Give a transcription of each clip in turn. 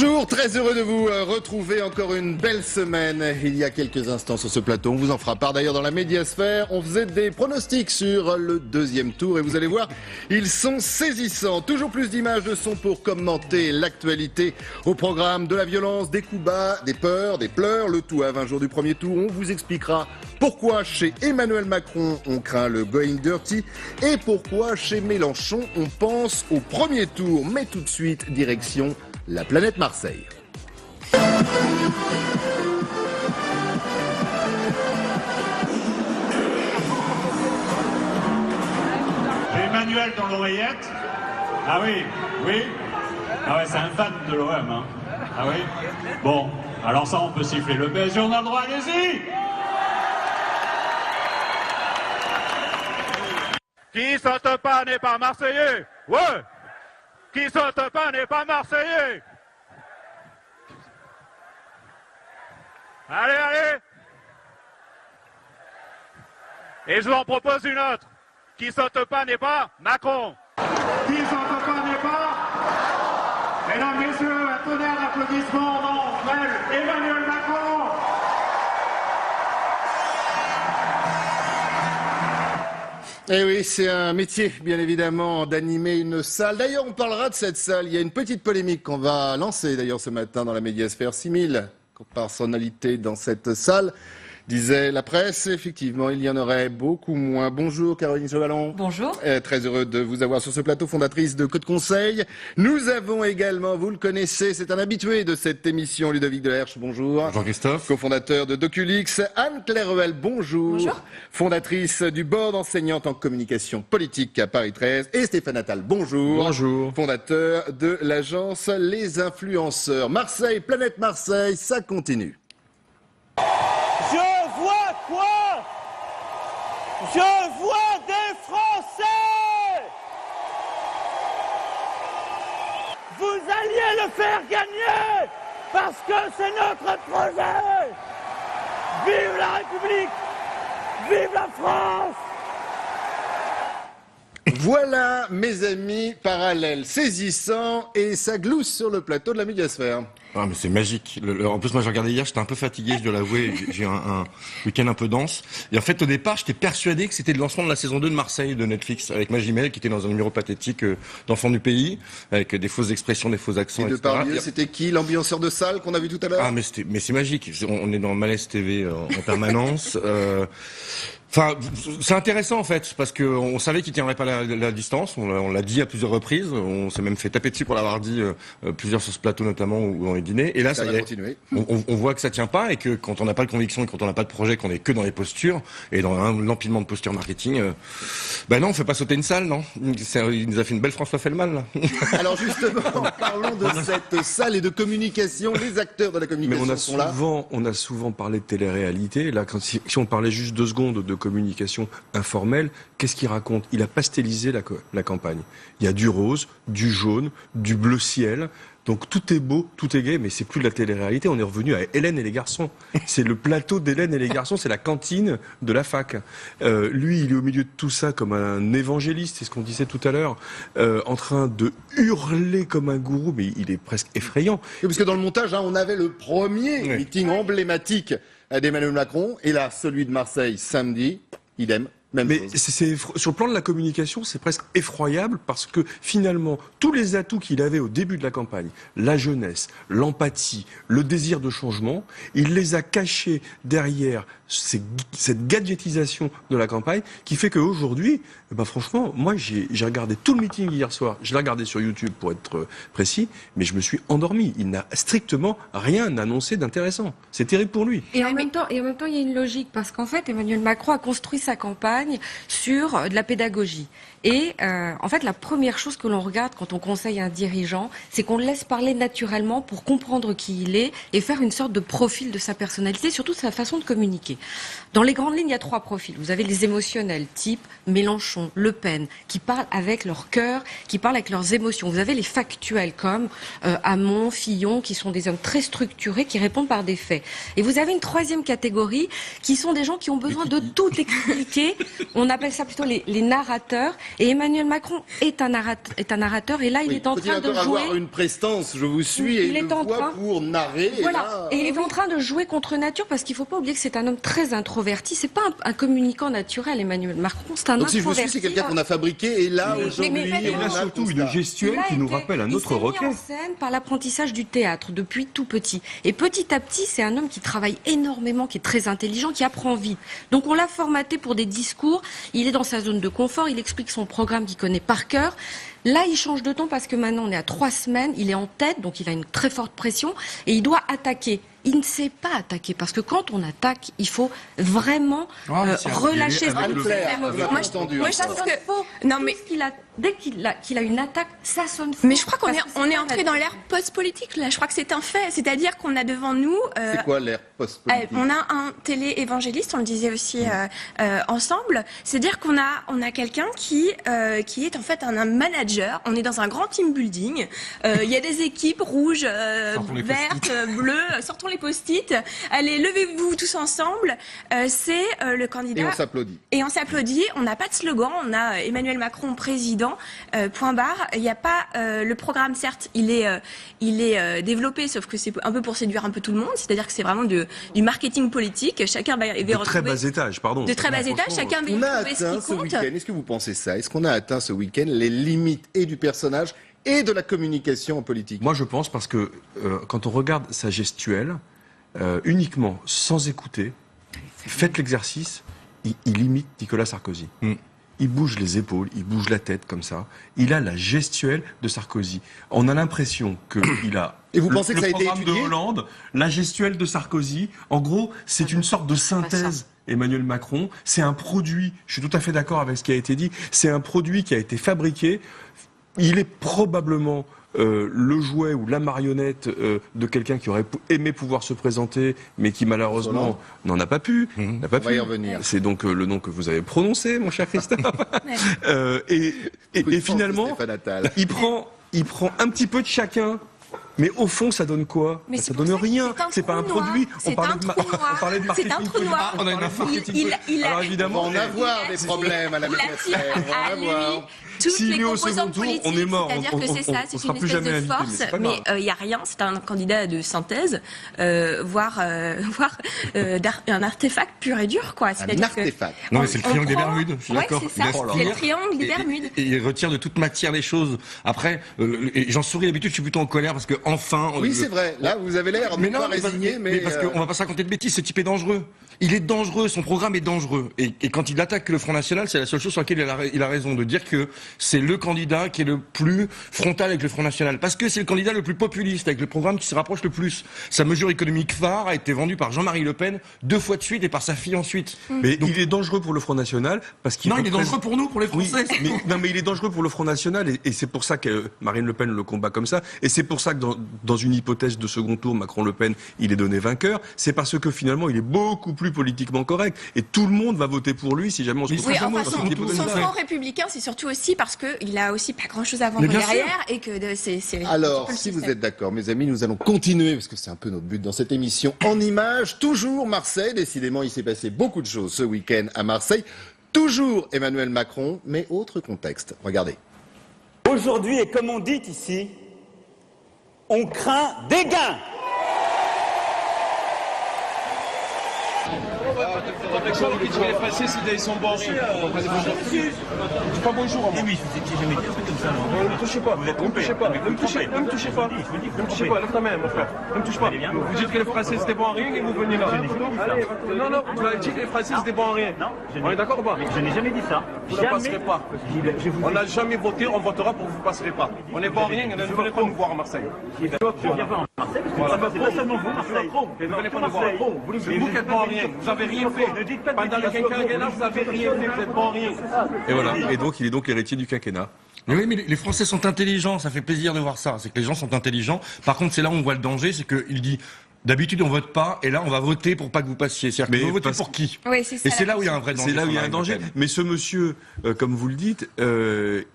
Bonjour, très heureux de vous retrouver encore une belle semaine. Il y a quelques instants sur ce plateau, on vous en fera part d'ailleurs dans la médiasphère. On faisait des pronostics sur le deuxième tour et vous allez voir, ils sont saisissants. Toujours plus d'images de son pour commenter l'actualité au programme de la violence, des coups bas, des peurs, des pleurs. Le tout à 20 jours du premier tour. On vous expliquera pourquoi chez Emmanuel Macron on craint le going dirty et pourquoi chez Mélenchon on pense au premier tour. Mais tout de suite, direction la planète Marseille. Emmanuel dans l'oreillette. Ah oui, oui. Ah ouais, c'est un fan de l'OM, hein. Ah oui. Bon, alors ça, on peut siffler le PSG, on a le droit, allez-y. Qui saute pas n'est pas Marseillais. Ouais. Qui saute pas n'est pas Marseillais. Allez, allez. Et je vous en propose une autre. Qui saute pas n'est pas Macron. Qui saute pas n'est pas. Mesdames, messieurs, un tonnerre d'applaudissements en nom Emmanuel Macron. Eh oui, c'est un métier, bien évidemment, d'animer une salle. D'ailleurs, on parlera de cette salle. Il y a une petite polémique qu'on va lancer, d'ailleurs, ce matin dans la médiasphère. 6000 personnalités dans cette salle, disait la presse. Effectivement, il y en aurait beaucoup moins. Bonjour, Caroline Chevalon. Bonjour. Très heureux de vous avoir sur ce plateau, fondatrice de Code Conseil. Nous avons également, vous le connaissez, c'est un habitué de cette émission, Ludovic Delerche. Bonjour. Bonjour Christophe. Cofondateur de Doculix. Anne-Claire Ruel, bonjour. Bonjour. Fondatrice du board enseignante en communication politique à Paris 13. Et Stéphane Attal, bonjour. Bonjour. Fondateur de l'agence Les Influenceurs. Marseille, planète Marseille, ça continue. Je vois quoi? Je vois des Français! Vous alliez le faire gagner parce que c'est notre projet! Vive la République! Vive la France! Voilà, mes amis, parallèles saisissants et ça glousse sur le plateau de la médiasphère. Ah mais c'est magique. En plus moi j'ai regardé hier, j'étais un peu fatigué, je dois l'avouer, j'ai un week-end un peu dense. Et en fait au départ j'étais persuadé que c'était le lancement de la saison 2 de Marseille de Netflix avec Magimel qui était dans un numéro pathétique d'Enfants du pays avec des fausses expressions, des faux accents, Et de etc. Pardieu, c'était qui, l'ambianceur de salle qu'on a vu tout à l'heure? Ah mais c'est magique. On est dans Malaise TV en permanence. Enfin, c'est intéressant en fait, parce que on savait qu'il tiendrait pas la distance. On l'a dit à plusieurs reprises. On s'est même fait taper dessus pour l'avoir dit plusieurs sur ce plateau notamment ou dans les dîners. Et là, ça y est. On voit que ça tient pas et que quand on n'a pas de conviction et quand on n'a pas de projet, qu'on est que dans les postures et dans l'empilement de postures marketing, ben non, on fait pas sauter une salle, non. Il nous a fait une belle François Fellman là. Alors justement, parlons de cette salle et de communication. Les acteurs de la communication sont là. On a souvent parlé de télé-réalité. Là, si on parlait juste 2 secondes de communication informelle, qu'est-ce qu'il raconte? Il a pastelisé la campagne. Il y a du rose, du jaune, du bleu ciel. Donc tout est beau, tout est gai, mais c'est plus de la télé-réalité. On est revenu à Hélène et les garçons. C'est le plateau d'Hélène et les garçons, c'est la cantine de la fac. Lui, il est au milieu de tout ça comme un évangéliste, c'est ce qu'on disait tout à l'heure, en train de hurler comme un gourou, mais il est presque effrayant. Oui, parce que dans le montage, on avait le premier meeting emblématique d'Emmanuel Macron, et là, celui de Marseille, samedi, idem. Mais sur le plan de la communication, c'est presque effroyable parce que finalement, tous les atouts qu'il avait au début de la campagne, la jeunesse, l'empathie, le désir de changement, il les a cachés derrière cette gadgetisation de la campagne qui fait qu'aujourd'hui, franchement, moi j'ai regardé tout le meeting hier soir, je l'ai regardé sur YouTube pour être précis, mais je me suis endormi. Il n'a strictement rien annoncé d'intéressant. C'est terrible pour lui. Et en même temps, il y a une logique parce qu'en fait, Emmanuel Macron a construit sa campagne sur de la pédagogie. Et en fait, la première chose que l'on regarde quand on conseille un dirigeant, c'est qu'on le laisse parler naturellement pour comprendre qui il est et faire une sorte de profil de sa personnalité, surtout de sa façon de communiquer. Dans les grandes lignes, il y a 3 profils. Vous avez les émotionnels, type Mélenchon, Le Pen, qui parlent avec leur cœur, qui parlent avec leurs émotions. Vous avez les factuels, comme Hamon, Fillon, qui sont des hommes très structurés, qui répondent par des faits. Et vous avez une 3e catégorie, qui sont des gens qui ont besoin de tout expliquer. On appelle ça plutôt les narrateurs. Et Emmanuel Macron est un narrateur. Et là, il est en train de jouer... avoir une prestance, je vous suis, et une voix pour narrer. Voilà. Et il est en train de jouer contre nature, parce qu'il ne faut pas oublier que c'est un homme très introverti. C'est pas un communicant naturel, Emmanuel Macron, c'est un Donc si je vous introverti. suis, c'est quelqu'un qu'on a fabriqué, et là, aujourd'hui, il a surtout une gestuelle qui nous rappelle un autre requin. Il s'est mis en scène par l'apprentissage du théâtre depuis tout petit. Et petit à petit, c'est un homme qui travaille énormément, qui est très intelligent, qui apprend vite. Donc on l'a formaté pour des discours, il est dans sa zone de confort, il explique son programme qu'il connaît par cœur. Là, il change de ton parce que maintenant, on est à 3 semaines, il est en tête, donc il a une très forte pression, et il doit attaquer. Il ne sait pas attaquer, parce que quand on attaque, il faut vraiment relâcher ce Moi, je pense que... Non, mais... Dès qu'il a une attaque, ça sonne faux. Mais je crois qu'on est entré dans l'ère post-politique, là. Je crois que c'est un fait. C'est-à-dire qu'on a devant nous... c'est quoi l'ère post-politique? On a un télé-évangéliste, on le disait aussi ensemble. C'est-à-dire qu'on a quelqu'un qui est en fait un manager. On est dans un grand team building. Il y a des équipes rouges, vertes, bleues. Sortons les post-it. Allez, levez-vous tous ensemble. C'est le candidat. Et on s'applaudit. Et on s'applaudit. On n'a pas de slogan. On a Emmanuel Macron président. Point barre. Il n'y a pas le programme, certes, il est développé, sauf que c'est un peu pour séduire un peu tout le monde. C'est-à-dire que c'est vraiment du marketing politique. Chacun va retrouver de très bas étage, pardon. De très bas étage. Chacun va on a retrouver ce atteint qui ce compte. week-end. Est-ce que vous pensez ça? Est-ce qu'on a atteint ce week-end les limites et du personnage et de la communication en politique? Moi, je pense parce que quand on regarde sa gestuelle, uniquement sans écouter, faites l'exercice, il imite Nicolas Sarkozy. Il bouge les épaules, il bouge la tête comme ça. Il a la gestuelle de Sarkozy. On a l'impression qu'il a... Et vous pensez que ça a été étudié ? De Hollande, la gestuelle de Sarkozy. En gros, c'est une sorte de synthèse. Emmanuel Macron, c'est un produit, je suis tout à fait d'accord avec ce qui a été dit, c'est un produit qui a été fabriqué. Il est probablement... le jouet ou la marionnette de quelqu'un qui aurait aimé pouvoir se présenter, mais qui malheureusement n'en a pas pu. N'a pas On va y revenir. C'est donc le nom que vous avez prononcé, mon cher Christophe. et finalement, il prend un petit peu de chacun. Mais au fond, ça donne quoi? Ça donne rien. C'est pas un produit. On parlait de marketing. C'est un trou noir. On a une marketing. Alors évidemment, on va en avoir des problèmes à la médiasphère. On va en avoir. Toutes les composantes politiques, on est mort. C'est-à-dire que c'est ça, c'est une espèce de force, mais il n'y a rien, c'est un candidat de synthèse, voire un artefact pur et dur, quoi. Un artefact. Non, mais c'est le triangle des Bermudes, je suis d'accord. C'est ça, c'est le triangle des Bermudes. Et il retire de toute matière les choses. Après, j'en souris d'habitude, je suis plutôt en colère parce que enfin... Oui, c'est vrai. Là, vous avez l'air non pas résigné, mais... parce qu'on va pas se raconter de bêtises, ce type est dangereux. Il est dangereux, son programme est dangereux. Et quand il attaque le Front National, c'est la seule chose sur laquelle il a raison de dire que c'est le candidat qui est le plus frontal avec le Front National. Parce que c'est le candidat le plus populiste, avec le programme qui se rapproche le plus. Sa mesure économique phare a été vendue par Jean-Marie Le Pen 2 fois de suite et par sa fille ensuite. Mais donc, il est dangereux pour le Front National parce qu'il... Non, il est dangereux pour nous, pour les Français. Oui, mais il est dangereux pour le Front National et c'est pour ça que Marine Le Pen le combat comme ça. Et c'est pour ça que dans une hypothèse de second tour, Macron-Le Pen, il est donné vainqueur. C'est parce que finalement, il est beaucoup plus politiquement correct. Et tout le monde va voter pour lui si jamais on se retrouve son front républicain, c'est surtout aussi parce qu'il a aussi pas grand-chose à vendre derrière et que c'est... Alors, si vous êtes d'accord, mes amis, nous allons continuer, parce que c'est un peu notre but dans cette émission, en images, toujours Marseille. Décidément, il s'est passé beaucoup de choses ce week-end à Marseille. Toujours Emmanuel Macron, mais autre contexte. Regardez. Aujourd'hui, et comme on dit ici, on craint des gains. Les Français, ils sont bornés. Dis pas bonjour. Oui, je vous ai jamais dit un truc comme ça. Ne me touchez pas. Ne me touchez pas. Ne me touchez pas. Ne me touchez pas. Ne me touchez pas. Lève ta main, mon frère. Ne me touche pas. Vous dites que les Français, c'était bon à rien et vous venez là. Allez, non, tu m'as dit que les Français, c'était bon à rien. Non, on est d'accord ou pas? Je n'ai jamais dit ça. Vous ne passerez pas. On n'a jamais voté, on votera pour que vous ne passerez pas. On est bon à rien et ne venez pas nous voir à Marseille. Je viens pas à Marseille. C'est pas seulement vous, Marseille. Ne venez pas nous voir. C'est vous qui êtes bon à rien. Vous n'avez rien fait. Pendant le quinquennat, vous n'avez rien fait, vous êtes bon à rien. Et voilà. Et donc, il est donc l'héritier du quinquennat. Mais oui, mais les Français sont intelligents, ça fait plaisir de voir ça. C'est que les gens sont intelligents. Par contre, c'est là où on voit le danger, c'est qu'il dit D'habitude, on vote pas, et là, on va voter pour pas que vous passiez. C'est-à-dire que vous votez pour qui? Oui, c'est ça. Et c'est là où il y a un vrai danger. C'est là où il y a un danger. Mais ce monsieur, comme vous le dites,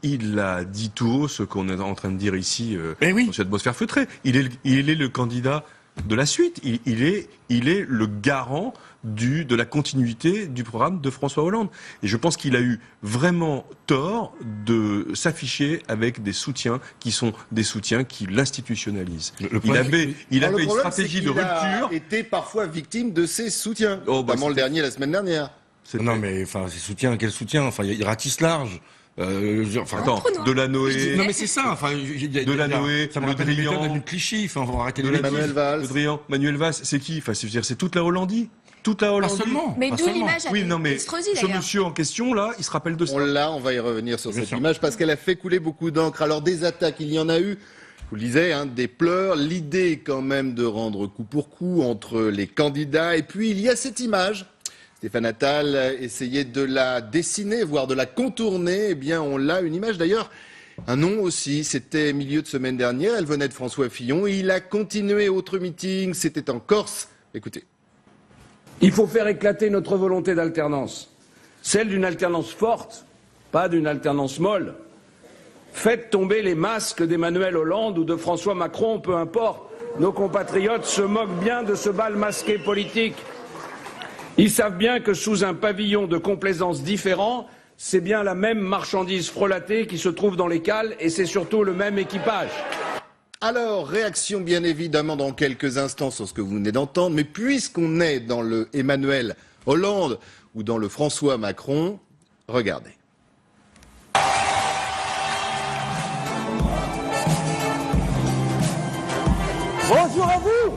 il a dit tout haut ce qu'on est en train de dire ici dans cette atmosphère feutrée. Il est le candidat de la suite. Il est le garant de la continuité du programme de François Hollande. Et je pense qu'il a eu vraiment tort de s'afficher avec des soutiens qui sont des soutiens qui l'institutionnalisent. Il avait une stratégie de rupture. Il a été parfois victime de ses soutiens, notamment le dernier la semaine dernière. Non mais enfin, ses soutiens, quel soutien? Enfin, il ratisse large. Attends, Delanoë. Non mais c'est ça. Enfin, Delanoë, ça me rappelle les méthodes de Clichy. Enfin, on va arrêter de Manuel Valls. Le Drian, Manuel Valls, c'est qui? Enfin, c'est toute la Hollandie. Toute la Hollandie. Pas seulement. Mais d'où l'image à Estrosi, ce d'ailleurs. monsieur en question, là, il se rappelle de ça. On va y revenir sur cette image parce qu'elle a fait couler beaucoup d'encre. Alors, des attaques, il y en a eu. Je vous le disais, des pleurs. L'idée, quand même, de rendre coup pour coup entre les candidats. Et puis, il y a cette image. Stéphane Attal essayait de la dessiner, voire de la contourner. Eh bien, on l'a, une image d'ailleurs. Un nom aussi, c'était milieu de semaine dernière. Elle venait de François Fillon. Il a continué autre meeting. C'était en Corse. Écoutez. Il faut faire éclater notre volonté d'alternance, celle d'une alternance forte, pas d'une alternance molle. Faites tomber les masques d'Emmanuel Hollande ou de François Macron, peu importe. Nos compatriotes se moquent bien de ce bal masqué politique. Ils savent bien que sous un pavillon de complaisance différent, c'est bien la même marchandise frelatée qui se trouve dans les cales et c'est surtout le même équipage. Alors, réaction bien évidemment dans quelques instants sur ce que vous venez d'entendre, mais puisqu'on est dans le Emmanuel Hollande ou dans le François Macron, regardez. Bonjour à vous.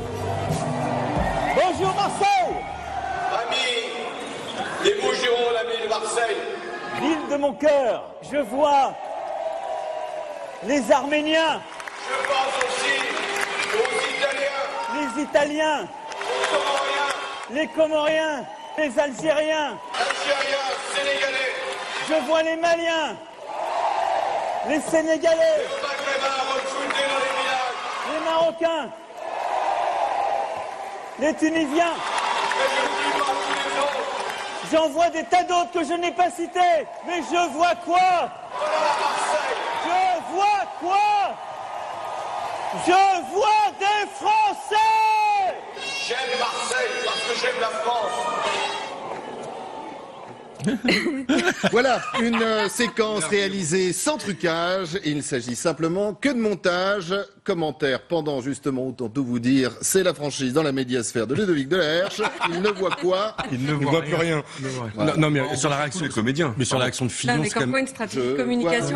Bonjour Marseille. Amis des Bouches-du-Rhône, amis de Marseille. Ville de mon cœur, je vois les Arméniens. Je pense aussi aux Italiens. Les Italiens. Aux Comoriens. Les Comoriens. Les Algériens. Algériens, Sénégalais. Je vois les Maliens. Les Sénégalais. Les Maghrébins recrutés dans les villages. Les Marocains. Les Tunisiens. Et je n'oublie pas tous les autres. J'en vois des tas d'autres que je n'ai pas cités. Mais je vois quoi? Voilà Marseille. Je vois quoi? Je vois des Français. J'aime Marseille parce que j'aime la France. Voilà, une séquence réalisée sans trucage. Il ne s'agit simplement que de montage. Commentaire pendant justement, autant tout vous dire, c'est la franchise dans la médiasphère de Ludovic Delaherche. Il ne voit quoi? Il ne voit plus rien. Voilà. Non, mais sur la réaction des comédiens. Mais sur la réaction de Fillon, Non, mais c'est quand comme quoi même... une stratégie de communication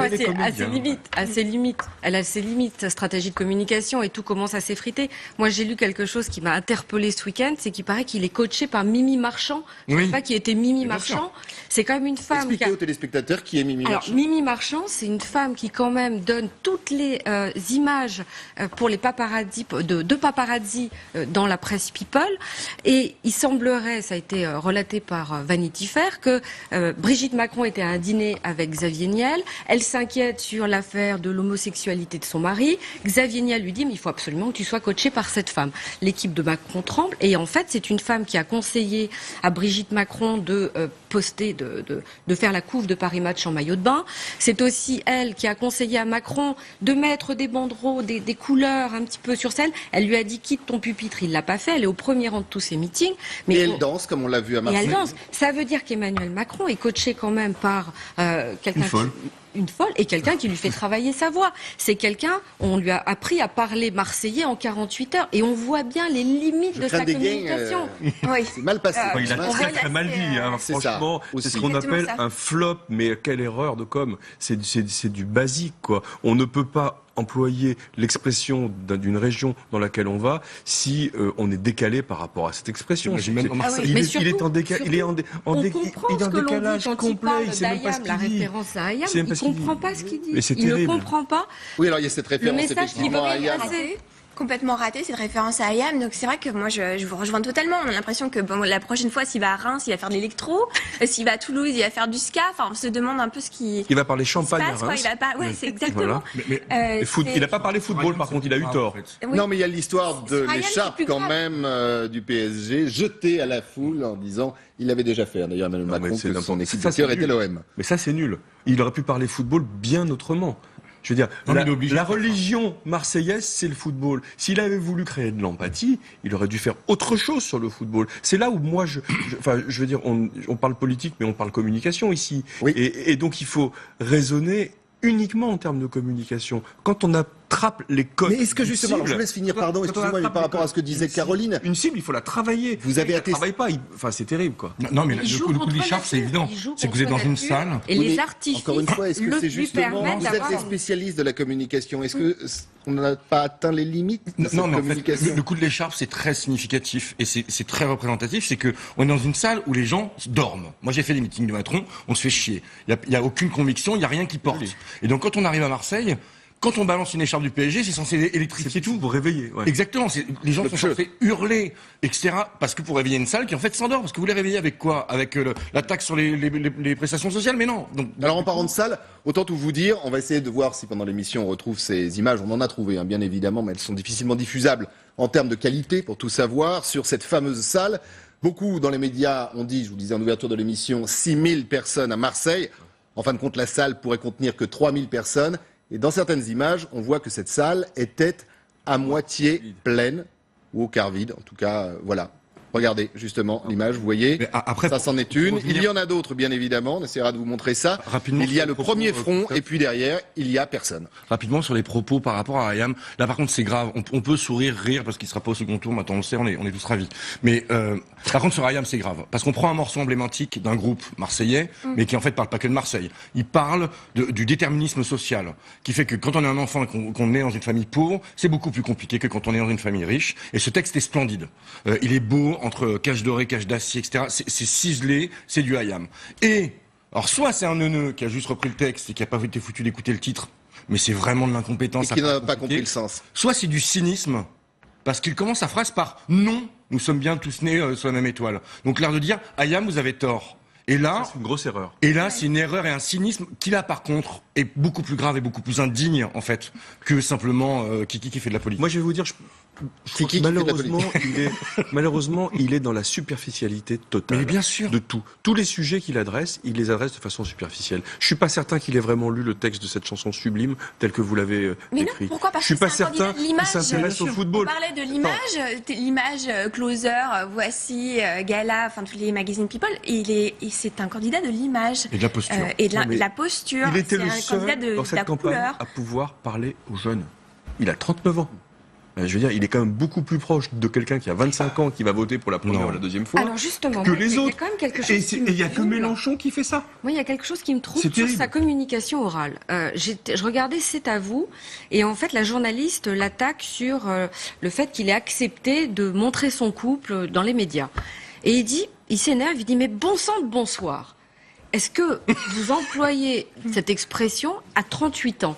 assez limite. Elle a ses limites, sa stratégie de communication, et tout commence à s'effriter. Moi, j'ai lu quelque chose qui m'a interpellé ce week-end, c'est qu'il paraît qu'il est coaché par Mimi Marchand. Je ne sais pas qui était Mimi Marchand. C'est quand même une femme. Expliquez aux téléspectateurs qui est Mimi Marchand. Alors, Mimi Marchand, c'est une femme qui quand même donne toutes les images pour les paparazzi, de paparazzi dans la presse People. Et il semblerait, ça a été relaté par Vanity Fair, que Brigitte Macron était à un dîner avec Xavier Niel. Elle s'inquiète sur l'affaire de l'homosexualité de son mari. Xavier Niel lui dit, mais il faut absolument que tu sois coaché par cette femme. L'équipe de Macron tremble. Et en fait, c'est une femme qui a conseillé à Brigitte Macron de poster, de faire la couve de Paris Match en maillot de bain. C'est aussi elle qui a conseillé à Macron de mettre des banderoles, des couleurs un petit peu sur scène. Elle lui a dit quitte ton pupitre, il l'a pas fait. Elle est au premier rang de tous ses meetings. Mais et elle danse comme on l'a vu à Marseille. Et elle danse. Ça veut dire qu'Emmanuel Macron est coaché quand même par quelqu'un une folle et quelqu'un qui lui fait travailler sa voix. C'est quelqu'un, on lui a appris à parler marseillais en 48 heures et on voit bien les limites de sa communication. Oui. C'est mal passé. Il a très mal dit, franchement. C'est ce qu'on appelle un flop, mais quelle erreur de com. C'est du basique, quoi. On ne peut pas employer l'expression d'une région dans laquelle on va si on est décalé par rapport à cette expression. Il est en décalage complet. Il sait même pas ce qu'il dit. Il ne comprend pas ce qu'il dit. Il ne comprend pas. Oui, alors il y a cette référence effectivement à Ayam. complètement raté cette référence à IAM, donc c'est vrai que moi je vous rejoins totalement. On a l'impression que bon, la prochaine fois, s'il va à Reims, il va faire de l'électro, s'il va à Toulouse, il va faire du ska. Enfin, on se demande un peu ce qui. Il va parler champagne à passe, quoi. Reims. Il va pas. Ouais, c'est exactement. Voilà. Il n'a pas parlé football, par contre, il a eu tort. Oui. Non, mais il y a l'histoire de Ryan, l'écharpe c'est plus quand grave. même du PSG, jetée à la foule en disant, il l'avait déjà fait, hein, d'ailleurs Emmanuel Non, mais Macron, c'est que son équipe ça, de cœur c'est était nul. l'OM. Mais ça, c'est nul. Il aurait pu parler football bien autrement. Je veux dire, Non, mais il est obligé la de faire religion marseillaise, c'est le football. S'il avait voulu créer de l'empathie, il aurait dû faire autre chose sur le football. C'est là où moi, je veux dire, on parle politique, mais on parle communication ici. Oui. Et donc, il faut raisonner uniquement en termes de communication. Quand on attrape les codes. Mais est-ce que justement, alors je vous laisse finir, pardon, excusez-moi, mais par rapport à ce que disait Caroline, Une cible, il faut la travailler. Vous avez Il la attesté- travaille pas. Enfin, c'est terrible, quoi. Non, mais Il le joue coup de contre l'écharpe, c'est nature. évident. Il joue C'est que vous êtes contre dans une nature. salle. Et Oui, les mais artifices encore une fois, est-ce que le c'est lui justement, permettent vous êtes d'avoir les spécialistes de la communication, est-ce que on n'a pas atteint les limites de cette Non, mais en fait, communication le coup de l'écharpe, c'est très significatif et c'est très représentatif. C'est que on est dans une salle où les gens dorment. Moi, j'ai fait des meetings de Macron, on se fait chier. Il y a aucune conviction, il y a rien qui porte. Oui. Et donc, quand on arrive à Marseille, quand on balance une écharpe du PSG, c'est censé électrifier tout. Pour réveiller. Ouais. Exactement. Les gens Le sont feu. censés hurler, etc. Parce que pour réveiller une salle qui en fait s'endort. Parce que vous les réveillez avec quoi? Avec la taxe sur les prestations sociales? Mais non. Donc, Alors en parlant de salle, autant tout vous dire, on va essayer de voir si pendant l'émission on retrouve ces images. On en a trouvé, hein, bien évidemment, mais elles sont difficilement diffusables en termes de qualité, pour tout savoir, sur cette fameuse salle. Beaucoup dans les médias ont dit, je vous disais en ouverture de l'émission, 6000 personnes à Marseille. En fin de compte, la salle pourrait contenir que 3000 personnes. Et dans certaines images, on voit que cette salle était à moitié pleine, ou au quart vide. En tout cas, voilà. Regardez justement l'image, vous voyez, Mais après, ça c'en est pour une. revenir- Il y en a d'autres, bien évidemment, on essaiera de vous montrer ça. Rapidement, Il y a sur le les propos, premier front, Christophe. et puis derrière, il y a personne. Rapidement sur les propos par rapport à Ayam. Là, par contre, c'est grave. On peut sourire, rire, parce qu'il sera pas au second tour. Maintenant, on le sait, on est tous ravis. Mais par contre, sur Ayam, c'est grave. Parce qu'on prend un morceau emblématique d'un groupe marseillais, mais qui en fait parle pas que de Marseille. Il parle du déterminisme social, qui fait que quand on est un enfant et qu'on est dans une famille pauvre, c'est beaucoup plus compliqué que quand on est dans une famille riche. Et ce texte est splendide. Il est beau, entre cache doré, cache d'acier, etc. C'est ciselé, c'est du Ayam. Et alors, soit c'est un neuneu qui a juste repris le texte et qui a pas été foutu d'écouter le titre, mais c'est vraiment de l'incompétence. Et qui à n'a pas pas compliqué. compris le sens. Soit c'est du cynisme, parce qu'il commence sa phrase par « Non, nous sommes bien tous nés sur la même étoile ». Donc l'air de dire « Ayam, vous avez tort ». Et là, C'est une grosse erreur. c'est une erreur et un cynisme qui là, par contre, est beaucoup plus grave et beaucoup plus indigne, en fait, que simplement Kiki qui fait de la politique. Moi, je vais vous dire, Kiki qui fait de la malheureusement, il est dans la superficialité totale. Mais bien sûr. De tout. Tous les sujets qu'il adresse, il les adresse de façon superficielle. Je suis pas certain qu'il ait vraiment lu le texte de cette chanson sublime, tel que vous l'avez Mais non, écrit. pourquoi? Parce Je suis que pas c'est un certain candidat de qu'il l'image. s'intéresse au football. On parlait de l'image Closer, Voici, Gala, enfin tous les magazines People. Et c'est un candidat de l'image. Et de la posture. Et de Non, mais la posture. Il était C'est le un seul candidat de dans la cette campagne couleur. à pouvoir parler aux jeunes. Il a 39 ans. Je veux dire, il est quand même beaucoup plus proche de quelqu'un qui a 25 ans qui va voter pour la première Non. ou la deuxième fois Alors justement, que moi, les il y a autres. quand même quelque chose Et qui et me il y a que trouble. Mélenchon qui fait ça. Moi, il y a quelque chose qui me trouble C'est sur terrible. sa communication orale. Je regardais C'est à vous, et en fait, la journaliste l'attaque sur le fait qu'il ait accepté de montrer son couple dans les médias. Et il s'énerve, il dit, mais bon sang de bonsoir. Est-ce que vous employez cette expression à 38 ans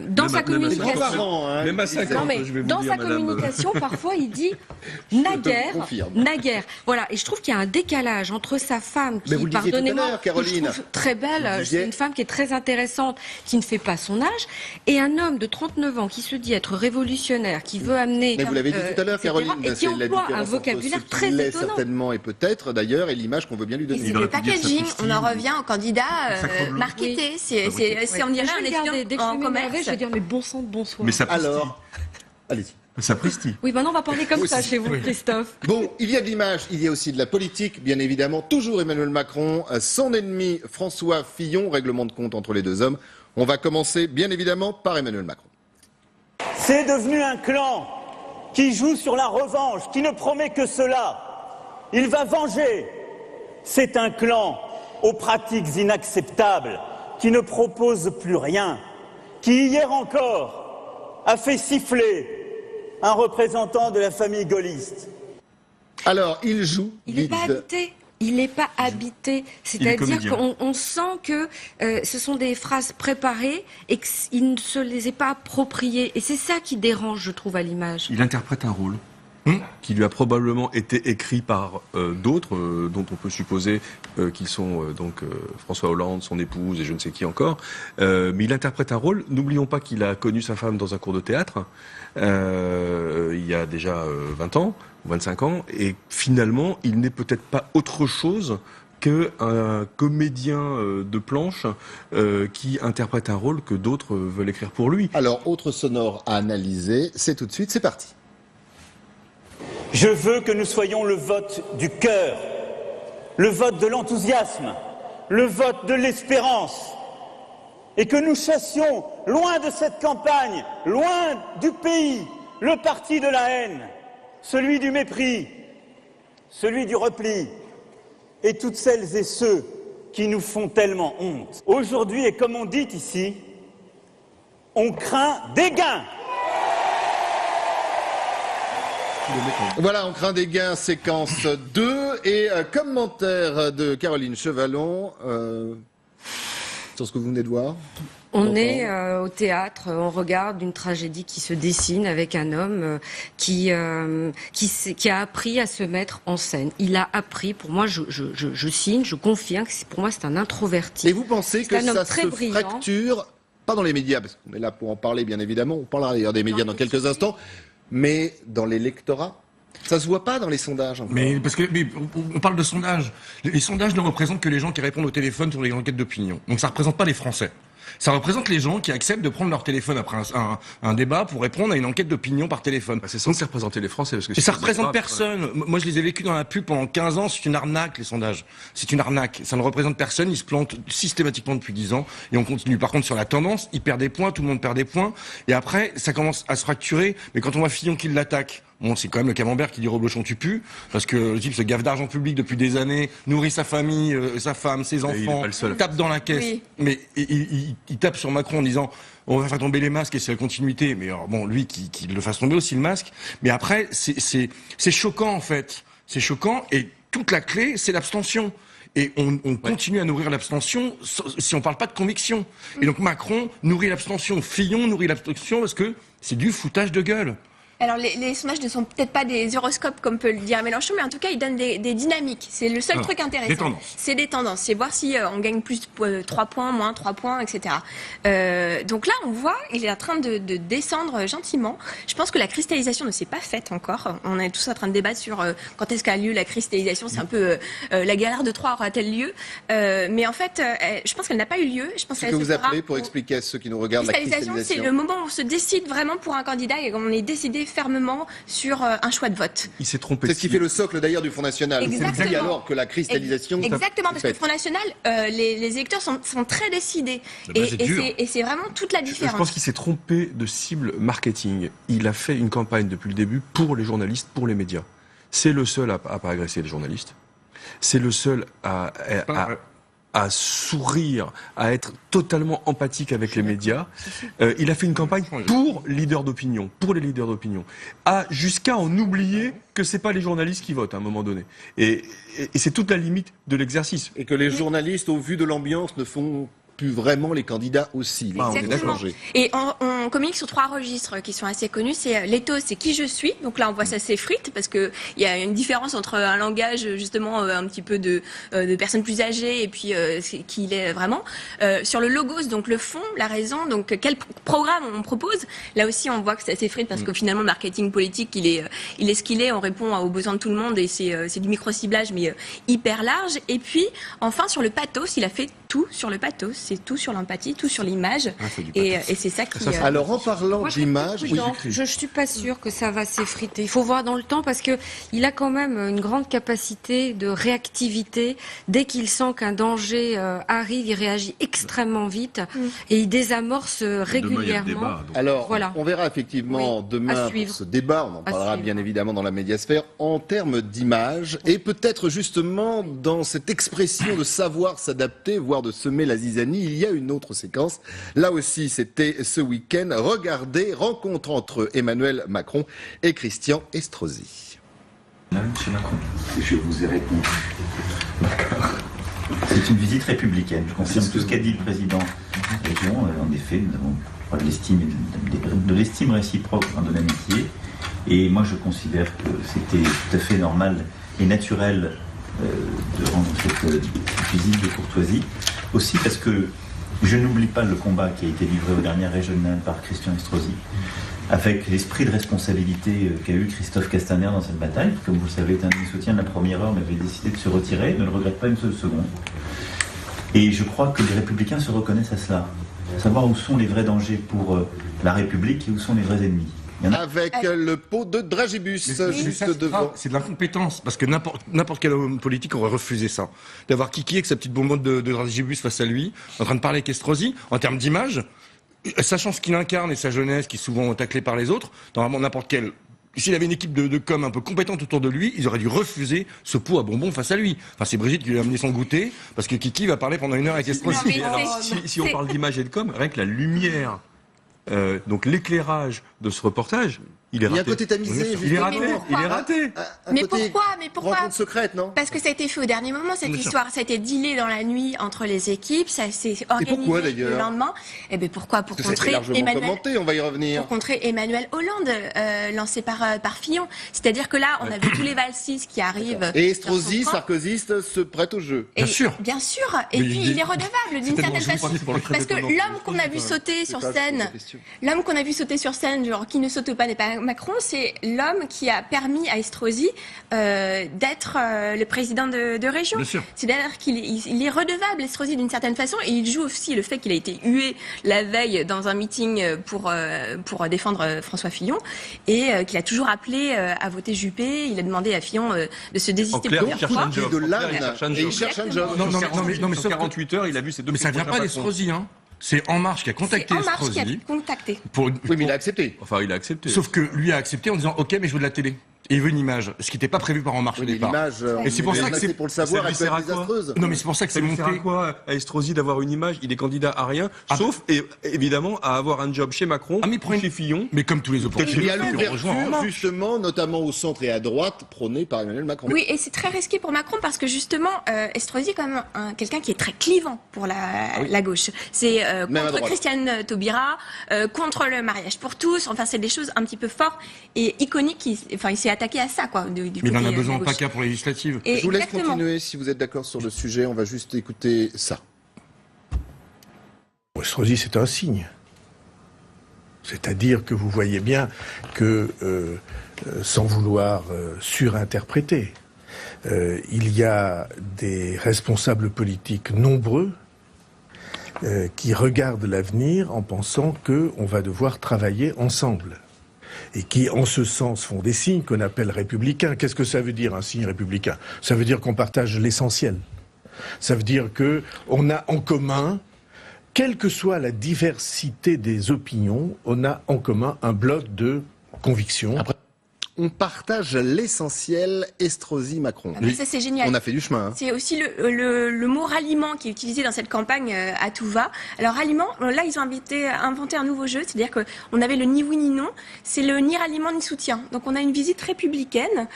dans sa communication? Grands-parents, hein, Même à qui 50, disaient- Non, mais je vais vous dans dire, sa madame. communication, parfois, il dit naguère, confirme. naguère. Voilà, et je trouve qu'il y a un décalage entre sa femme, qui, Mais vous le disiez tout à pardonnez-moi, l'heure, que je Caroline. trouve très belle, Vous c'est disiez- une femme qui est très intéressante, qui ne fait pas son âge, et un homme de 39 ans qui se dit être révolutionnaire, qui veut amener... Mais vous l'avez dit tout à l'heure, etc., Caroline, et c'est qui la emploie différence un entre vocabulaire ce qu'il très l'est étonnant. certainement et peut-être d'ailleurs, et l'image qu'on veut bien lui Et donner. c'est aurait le pu dire packaging, sapristi, on en revient au candidat Sacre-bleu. marketé. Oui. C'est, on dirait un étudiant Dès que en je m'énerverai, commerce. je vais dire, mais bon sang de bonsoir. Mais ça Alors, allez-y. sapristi. Oui, maintenant on va parler comme ça chez vous, Christophe. Bon, il y a de l'image, il y a aussi de la politique, bien évidemment. Toujours Emmanuel Macron, son ennemi François Fillon, règlement de compte entre les deux hommes. On va commencer, bien évidemment, par Emmanuel Macron. C'est devenu un clan qui joue sur la revanche, qui ne promet que cela. Il va venger. C'est un clan aux pratiques inacceptables, qui ne propose plus rien, qui hier encore a fait siffler un représentant de la famille gaulliste. Alors, il joue Il n'est vide. pas habité. Il n'est pas habité, c'est-à-dire qu'on sent que ce sont des phrases préparées et qu'il ne se les est pas appropriées. Et c'est ça qui dérange, je trouve, à l'image. Il interprète un rôle qui lui a probablement été écrit par d'autres, dont on peut supposer qu'ils sont François Hollande, son épouse et je ne sais qui encore. Mais il interprète un rôle. N'oublions pas qu'il a connu sa femme dans un cours de théâtre il y a déjà 20 ans, 25 ans, et finalement, il n'est peut-être pas autre chose qu'un comédien de planche qui interprète un rôle que d'autres veulent écrire pour lui. Alors, autre sonore à analyser, c'est tout de suite, c'est parti. Je veux que nous soyons le vote du cœur, le vote de l'enthousiasme, le vote de l'espérance, et que nous chassions loin de cette campagne, loin du pays, le parti de la haine, celui du mépris, celui du repli, et toutes celles et ceux qui nous font tellement honte. Aujourd'hui, et comme on dit ici, on craint des gains. Voilà, on craint des gains, séquence 2, et commentaire de Caroline Chevalon sur ce que vous venez de voir. On est au théâtre, on regarde une tragédie qui se dessine avec un homme qui a appris à se mettre en scène. Il a appris, pour moi, je signe, je confirme que pour moi c'est un introverti. Et vous pensez que ça se fracture, pas dans les médias, parce qu'on est là pour en parler bien évidemment, on parlera d'ailleurs des médias dans quelques instants, mais dans l'électorat? Ça se voit pas dans les sondages encore. Mais on parle de sondages. Les sondages ne représentent que les gens qui répondent au téléphone sur les enquêtes d'opinion. Donc ça représente pas les Français. Ça représente les gens qui acceptent de prendre leur téléphone après un débat pour répondre à une enquête d'opinion par téléphone. C'est censé représenter les Français. Parce que ça représente personne. Moi, je les ai vécus dans la pub pendant 15 ans. C'est une arnaque, les sondages. C'est une arnaque. Ça ne représente personne. Ils se plantent systématiquement depuis 10 ans. Et on continue. Par contre, sur la tendance, ils perdent des points. Tout le monde perd des points. Et après, ça commence à se fracturer. Mais quand on voit Fillon qui l'attaque, bon, c'est quand même le camembert qui dit Reblochon tu pues, parce que le type se gaffe d'argent public depuis des années, nourrit sa famille, sa femme, ses enfants, tape dans la caisse. Oui. Mais il tape sur Macron en disant on va faire tomber les masques et c'est la continuité. Mais alors, bon, lui qui le fasse tomber aussi le masque. Mais après, c'est choquant en fait. C'est choquant et toute la clé, c'est l'abstention. Et on continue à nourrir l'abstention si on parle pas de conviction. Et donc Macron nourrit l'abstention, Fillon nourrit l'abstention parce que c'est du foutage de gueule. Alors les sondages ne sont peut-être pas des horoscopes comme peut le dire Mélenchon, mais en tout cas ils donnent des dynamiques. C'est le seul truc intéressant. C'est des tendances. C'est voir si on gagne plus 3 points, moins 3 points, etc. Donc là on voit, il est en train de descendre gentiment. Je pense que la cristallisation ne s'est pas faite encore. On est tous en train de débattre sur quand est-ce qu'a lieu la cristallisation. C'est un peu la galère de Troie aura-t-elle lieu, mais en fait je pense qu'elle n'a pas eu lieu. Je pense ce que vous appelez, pour expliquer à ceux qui nous regardent, la cristallisation, c'est le moment où on se décide vraiment pour un candidat et on est décidé fermement sur un choix de vote. Il s'est trompé. C'est ce qui fait le socle d'ailleurs du Front National. Exactement. C'est alors que la cristallisation. Exactement, parce que le Front National, les électeurs sont très décidés. Et c'est vraiment toute la différence. Je pense qu'il s'est trompé de cible marketing. Il a fait une campagne depuis le début pour les journalistes, pour les médias. C'est le seul à pas agresser les journalistes. C'est le seul à sourire, à être totalement empathique avec les médias. Il a fait une campagne pour les leaders d'opinion, jusqu'à en oublier que c'est pas les journalistes qui votent à un moment donné. Et c'est toute la limite de l'exercice. Et que les journalistes, au vu de l'ambiance, ne font plus vraiment les candidats aussi. Exactement. Et on communique sur 3 registres qui sont assez connus. C'est l'éthos, c'est qui je suis. Donc là, on voit ça s'effrite parce que il y a une différence entre un langage justement un petit peu de personnes plus âgées et puis qui il est vraiment. Sur le logos, donc le fond, la raison, donc quel programme on propose. Là aussi, on voit que ça s'effrite parce que finalement, le marketing politique, il est ce qu'il est. On répond aux besoins de tout le monde et c'est du micro-ciblage mais hyper large. Et puis, enfin, sur le pathos, il a fait tout sur le pathos. C'est tout sur l'empathie, tout sur l'image. Et c'est ça qui... Alors, en parlant d'image... Je ne suis pas sûre que ça va s'effriter. Il faut voir dans le temps parce qu'il a quand même une grande capacité de réactivité. Dès qu'il sent qu'un danger arrive, il réagit extrêmement vite et il désamorce régulièrement. Débat, alors, voilà. On verra effectivement demain pour ce débat. On en parlera bien évidemment dans la médiasphère en termes d'image et peut-être justement dans cette expression de savoir s'adapter, voire de semer la zizanie. Il y a une autre séquence. Là aussi, c'était ce week-end. Regardez, rencontre entre Emmanuel Macron et Christian Estrosi. Monsieur Macron. Je vous ai répondu. D'accord. C'est une visite républicaine. Je confirme tout ce qu'a dit le président de la région. En effet, nous avons de l'estime réciproque de l'amitié. Et moi, je considère que c'était tout à fait normal et naturel de rendre cette visite de courtoisie. Aussi parce que je n'oublie pas le combat qui a été livré aux dernières régionales par Christian Estrosi, avec l'esprit de responsabilité qu'a eu Christophe Castaner dans cette bataille, qui, comme vous le savez, est un de mes soutiens de la première heure, mais avait décidé de se retirer, ne le regrette pas une seule seconde. Et je crois que les Républicains se reconnaissent à cela, savoir où sont les vrais dangers pour la République et où sont les vrais ennemis. Avec le pot de dragibus juste devant. C'est de l'incompétence, parce que n'importe quel homme politique aurait refusé ça. D'avoir Kiki avec sa petite bonbonne de dragibus face à lui, en train de parler avec Estrosi, en termes d'image, sachant ce qu'il incarne et sa jeunesse, qui est souvent taclée par les autres, normalement n'importe quel... S'il avait une équipe de com un peu compétente autour de lui, ils auraient dû refuser ce pot à bonbons face à lui. Enfin, c'est Brigitte qui lui a amené son goûter, parce que Kiki va parler pendant 1 heure avec Estrosi. Si on parle d'image et de com, rien que la lumière, donc l'éclairage de ce reportage, il est raté. Il y a un côté tamisé. Il est raté. Mais pourquoi Rencontre secrète, non? Parce que ça a été fait au dernier moment, cette histoire. Ça a été dealé dans la nuit entre les équipes, ça s'est organisé le lendemain. Eh bien pourquoi? Pour contrer commenté, on va y revenir. Pour contrer Emmanuel Hollande, lancé par Fillon. C'est-à-dire que là, on a vu tous les valsis qui arrivent. Et Estrosi, sarkozyste, se prête au jeu. Bien sûr. Et puis il est redevable d'une certaine façon. Parce que l'homme qu'on a vu sauter sur scène, genre qui ne saute pas n'est pas Macron, c'est l'homme qui a permis à Estrosi d'être le président de région. C'est-à-dire qu'il est redevable, Estrosi, d'une certaine façon, et il joue aussi le fait qu'il a été hué la veille dans un meeting pour défendre François Fillon, et qu'il a toujours appelé à voter Juppé. Il a demandé à Fillon de se désister plusieurs fois. Il cherche un job. Non, mais sur 48 heures, il a vu ses deux. Mais ça vient pas d'Estrosi, hein. C'est En Marche qui a contacté Estrosi. Oui, mais il a accepté. Enfin, il a accepté. Sauf que lui a accepté en disant OK, mais je veux de la télé. Et il veut une image, ce qui n'était pas prévu par En Marche au départ. Et c'est pour ça que c'est pour le savoir, elle peut être désastreuse. Non, mais c'est pour ça que c'est monté. Ça sert à quoi à Estrosi d'avoir une image? Il est candidat à rien, sauf évidemment à avoir un job chez Macron, chez Fillon. Mais comme tous les autres. Il y a l'ouverture, justement, notamment au centre et à droite, prônée par Emmanuel Macron. Oui, et c'est très risqué pour Macron parce que justement, Estrosi est quand même quelqu'un qui est très clivant pour la gauche. C'est contre Christiane Taubira, contre le mariage pour tous. Enfin, c'est des choses un petit peu fortes et iconiques. Il s'est attaqué à ça, quoi. Mais il en a besoin pas qu'à pour les législatives. Je vous laisse continuer si vous êtes d'accord sur le sujet. On va juste écouter ça. Estrosi, c'est un signe. C'est-à-dire que vous voyez bien que, sans vouloir surinterpréter, il y a des responsables politiques nombreux qui regardent l'avenir en pensant qu'on va devoir travailler ensemble. Et qui, en ce sens, font des signes qu'on appelle républicains. Qu'est-ce que ça veut dire, un signe républicain? Ça veut dire qu'on partage l'essentiel. Ça veut dire qu'on a en commun, quelle que soit la diversité des opinions, on a en commun un bloc de conviction. On partage l'essentiel, Estrosi-Macron. Ah, ça, c'est génial. On a fait du chemin. Hein. C'est aussi le mot ralliement qui est utilisé dans cette campagne à tout va. Alors, ralliement, là, ils ont inventé un nouveau jeu, c'est-à-dire qu'on avait le ni oui ni non, c'est le ni ralliement ni soutien. Donc, on a une visite républicaine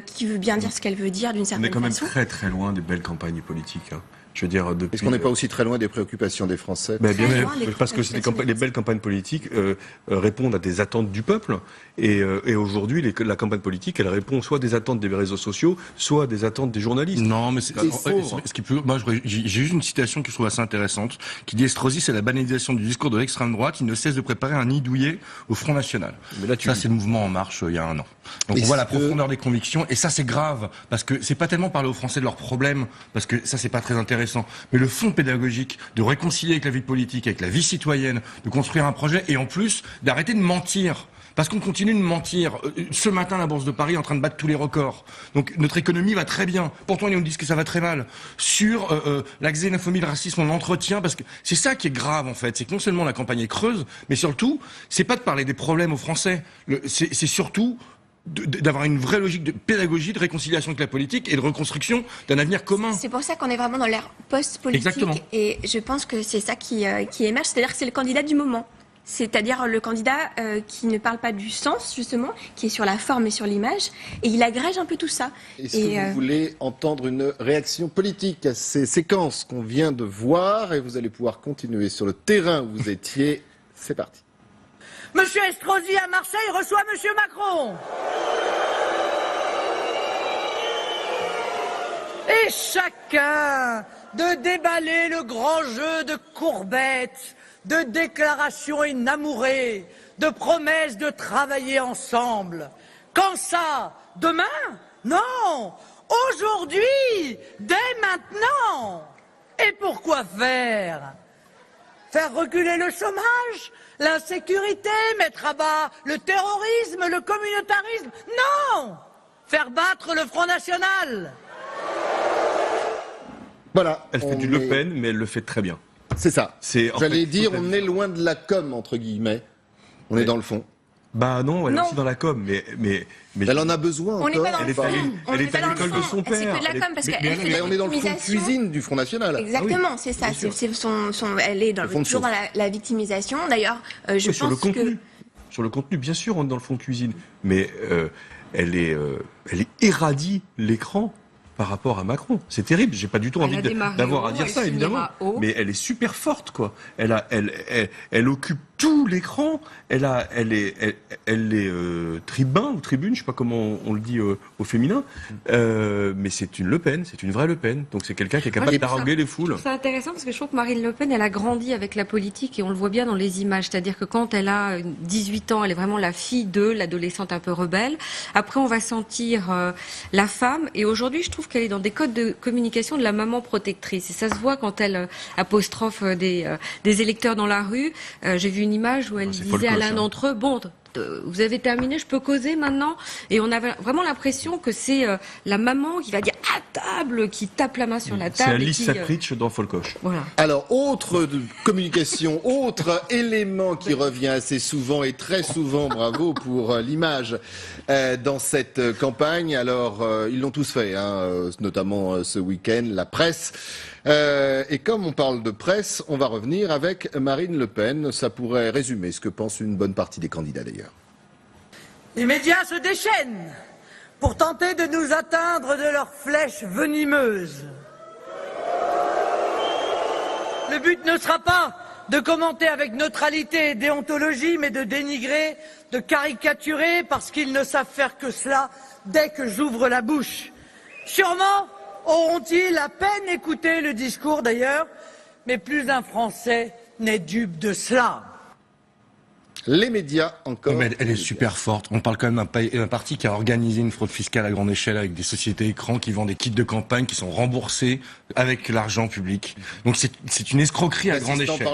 qui veut bien dire ce qu'elle veut dire d'une certaine façon. On est quand même très très loin des belles campagnes politiques. Hein. Je veux dire, est-ce qu'on n'est pas aussi très loin des préoccupations des Français? Bien, parce que les belles campagnes politiques répondent à des attentes du peuple. Et aujourd'hui, la campagne politique, elle répond soit à des attentes des réseaux sociaux, soit à des attentes des journalistes. Non, mais moi, j'ai juste une citation que je trouve assez intéressante, qui dit Estrosi, c'est la banalisation du discours de l'extrême droite qui ne cesse de préparer un nid douillet au Front National. Mais là, ça, c'est le mouvement En Marche il y a 1 an. Donc on voit la profondeur des convictions, et ça, c'est grave, parce que c'est pas tellement parler aux Français de leurs problèmes, parce que ça, c'est pas très intéressant. Mais le fond pédagogique, de réconcilier avec la vie politique, avec la vie citoyenne, de construire un projet, et en plus, d'arrêter de mentir. Parce qu'on continue de mentir. Ce matin, la Bourse de Paris est en train de battre tous les records. Donc notre économie va très bien. Pourtant, ils nous disent que ça va très mal. Sur la xénophobie, le racisme, on l'entretient, parce que c'est ça qui est grave, en fait. C'est que non seulement la campagne est creuse, mais surtout, c'est pas de parler des problèmes aux Français. C'est surtout d'avoir une vraie logique de pédagogie, de réconciliation avec la politique et de reconstruction d'un avenir commun. C'est pour ça qu'on est vraiment dans l'ère post-politique. Exactement. Et je pense que c'est ça qui émerge, c'est-à-dire que c'est le candidat du moment. c'est-à-dire le candidat qui ne parle pas du sens, justement, qui est sur la forme et sur l'image, et il agrège un peu tout ça. Est-ce que vous voulez entendre une réaction politique à ces séquences qu'on vient de voir et vous allez pouvoir continuer sur le terrain où vous étiez. C'est parti. Monsieur Estrosi à Marseille reçoit Monsieur Macron. Et chacun de déballer le grand jeu de courbettes, de déclarations inamourées, de promesses de travailler ensemble. Quand ça? Demain? Non! Aujourd'hui! Dès maintenant! Et pourquoi faire? Faire reculer le chômage, l'insécurité, mettre à bas le terrorisme, le communautarisme? Non! Faire battre le Front National! Voilà. Elle fait du Le Pen, mais elle le fait très bien. C'est ça. J'allais dire, on est loin de la com, entre guillemets. On est dans le fond. Bah non, elle est aussi dans la com, mais elle en a besoin. On n'est pas dans le fond. Elle est à l'école de son père. C'est que de la com, parce qu'elle fait de la on est dans le fond de cuisine du Front National. Exactement, c'est ça. Elle est toujours dans la victimisation. D'ailleurs, je pense que... Sur le contenu, bien sûr, on est dans le fond de cuisine. Mais elle irradie l'écran par rapport à Macron. C'est terrible. J'ai pas du tout envie d'avoir à dire ça, évidemment. Mais elle est super forte, quoi. Elle occupe tout l'écran. Elle est tribun ou tribune, je sais pas comment on le dit au féminin. Mais c'est une Le Pen, c'est une vraie Le Pen. Donc c'est quelqu'un qui est capable d'arroguer les foules. C'est intéressant parce que je trouve que Marine Le Pen, elle a grandi avec la politique et on le voit bien dans les images. C'est-à-dire que quand elle a 18 ans, elle est vraiment la fille de l'adolescente un peu rebelle. Après, on va sentir la femme. Et aujourd'hui, je trouve qu'elle est dans des codes de communication de la maman protectrice. Et ça se voit quand elle apostrophe des électeurs dans la rue. J'ai vu une image où elle disait à l'un d'entre eux, bon, vous avez terminé, je peux causer maintenant? Et on avait vraiment l'impression que c'est la maman qui va dire à table, qui tape la main sur la table. C'est Alice Sapritch dans Folcoche. Voilà. Alors, autre communication, autre élément qui revient assez souvent et très souvent, bravo pour l'image dans cette campagne. Alors, ils l'ont tous fait, notamment ce week-end, la presse. Et comme on parle de presse, on va revenir avec Marine Le Pen. Ça pourrait résumer ce que pense une bonne partie des candidats d'ailleurs. Les médias se déchaînent pour tenter de nous atteindre de leurs flèches venimeuses. Le but ne sera pas de commenter avec neutralité et déontologie, mais de dénigrer, de caricaturer, parce qu'ils ne savent faire que cela dès que j'ouvre la bouche. Sûrement auront-ils à peine écouté le discours d'ailleurs, mais plus un Français n'est dupe de cela. Les médias encore. Mais elle est super forte. On parle quand même d'un parti qui a organisé une fraude fiscale à grande échelle avec des sociétés écrans qui vendent des kits de campagne qui sont remboursés avec l'argent public. Donc c'est une escroquerie à grande échelle.